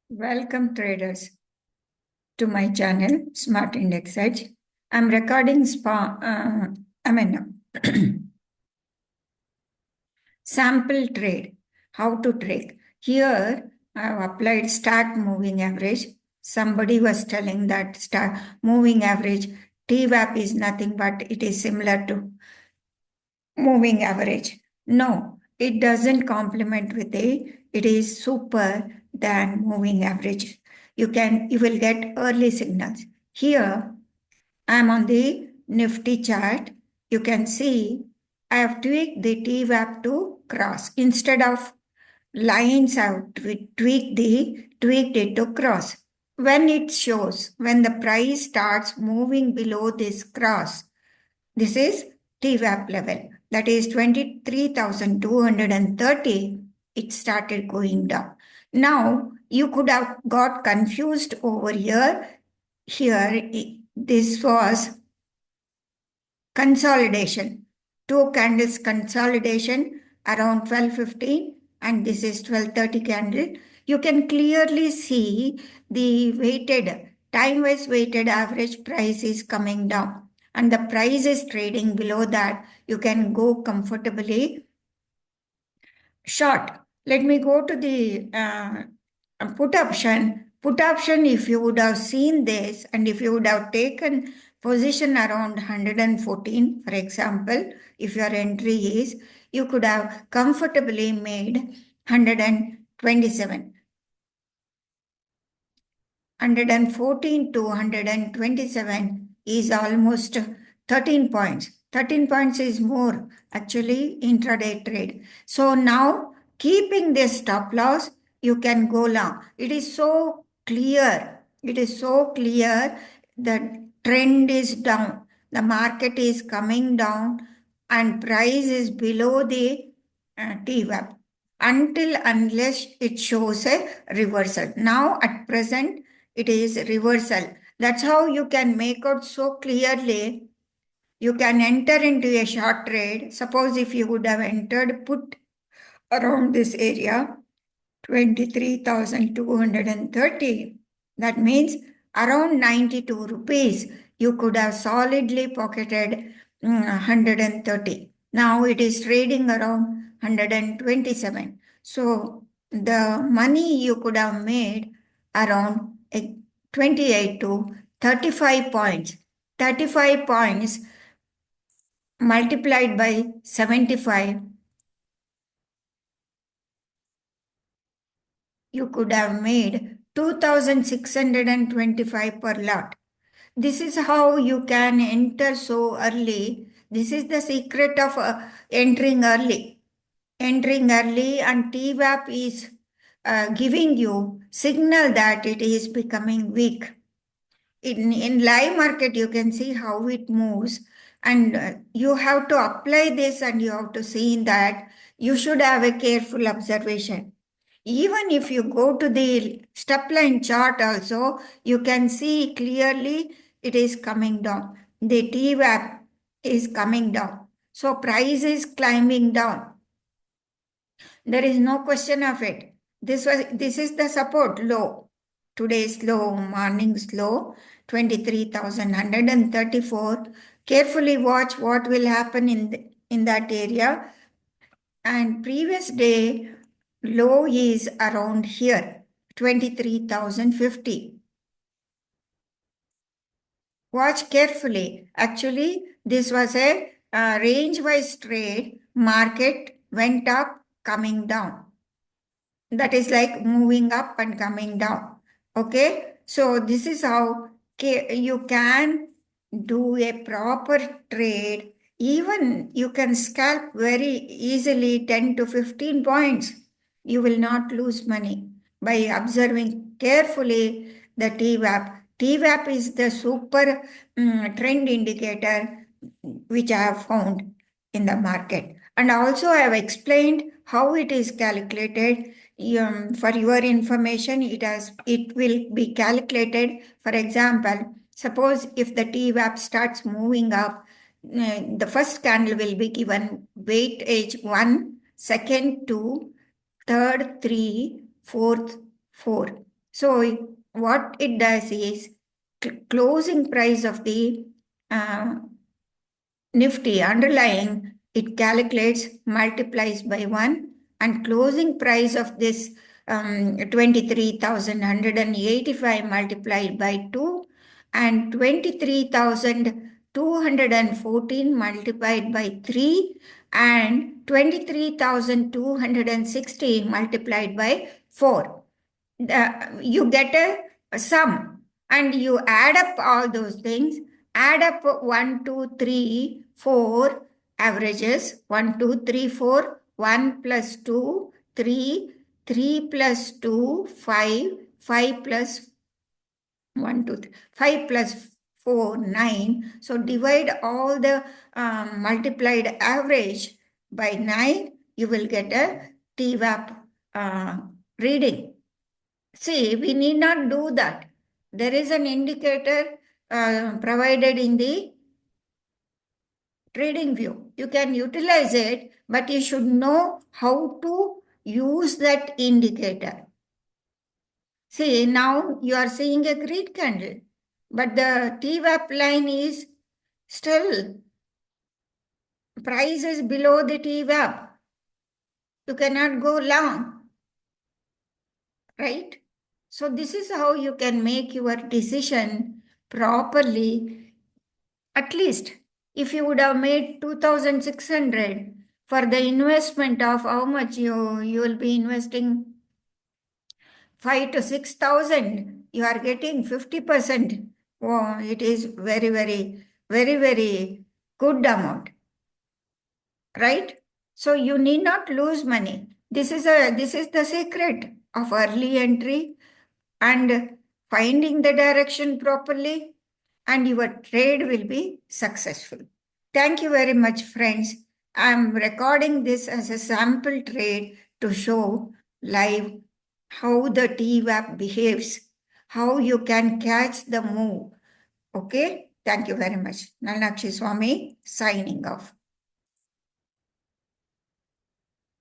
Welcome traders to my channel Smart Index Edge. I'm recording sample trade, how to trade. Here I have applied start moving average. Somebody was telling that start moving average TWAP is nothing but it is similar to moving average. No, it doesn't complement with it is super than moving average. You will get early signals. Here I am on the Nifty chart. You can see I have tweaked the TWAP to cross. Instead of lines, I have tweaked it to cross. When it shows, when the price starts moving below this cross, this is TWAP level. That is 23,230. It started going down. Now, you could have got confused over here. Here, this was consolidation. Two candles consolidation around 12:15 and this is 12:30 candle. You can clearly see the time-wise weighted average price is coming down and the price is trading below that. You can go comfortably short. Let me go to the put option. Put option, if you would have seen this and if you would have taken position around 114, for example, if your entry is, you could have comfortably made 127. 114 to 127 is almost 13 points. 13 points is more actually intraday trade. So now keeping this stop loss, you can go long. It is so clear. It is so clear that trend is down. The market is coming down and price is below the TWAP unless it shows a reversal. Now at present it is reversal. That's how you can make out so clearly. You can enter into a short trade. Suppose if you would have entered put around this area, 23,230. That means around 92 rupees. You could have solidly pocketed 130. Now it is trading around 127. So the money you could have made around 28 to 35 points. 35 points multiplied by 75, you could have made 2,625 per lot. This is how you can enter so early. This is the secret of entering early. Entering early and TWAP is giving you signal that it is becoming weak. In live market, you can see how it moves and you have to apply this and you have to see that you should have a careful observation. Even if you go to the step line chart also, you can see clearly it is coming down. The TWAP is coming down. So price is climbing down. There is no question of it. This is the support low. Today's low, morning's low, 23,134. Carefully watch what will happen in that area. And previous day low is around here, 23,050. Watch carefully. Actually, this was a range-wise trade. Market went up, coming down. That is like moving up and coming down. Okay. So this is how you can do a proper trade. Even you can scalp very easily 10 to 15 points. You will not lose money by observing carefully the TWAP. TWAP is the super trend indicator which I have found in the market. And also I have explained how it is calculated. For your information, it will be calculated. For example, suppose if the TWAP starts moving up, the first candle will be given weightage 1, second 2, third 3, fourth 4. So what it does is closing price of the uh, Nifty underlying, it calculates, multiplies by 1, and closing price of this 23,185 multiplied by 2, and 23,214 multiplied by 3, and 23,216 multiplied by 4. You get a sum, and you add up all those things, add up 1 2 3 4 averages, 1 2 3 4, 1 plus 2 3, 3 plus 2 5, 5 plus 1 2 3, 5 plus 4 9. So divide all the multiplied average by 9, you will get a TWAP reading. See, we need not do that. There is an indicator provided in the trading view. You can utilize it, but you should know how to use that indicator. See, now you are seeing a green candle, but the TWAP line is still, price is below the TWAP. You cannot go long, right? So this is how you can make your decision properly. At least if you would have made 2,600 for the investment of how much you will be investing, 5 to 6,000, you are getting 50%. Oh, it is very, very, very, very good amount, right? So you need not lose money. This is the secret of early entry and finding the direction properly, and your trade will be successful. Thank you very much, friends. I'm recording this as a sample trade to show live how the TWAP behaves, how you can catch the move. Okay? Thank you very much. Nalakshi Swami signing off.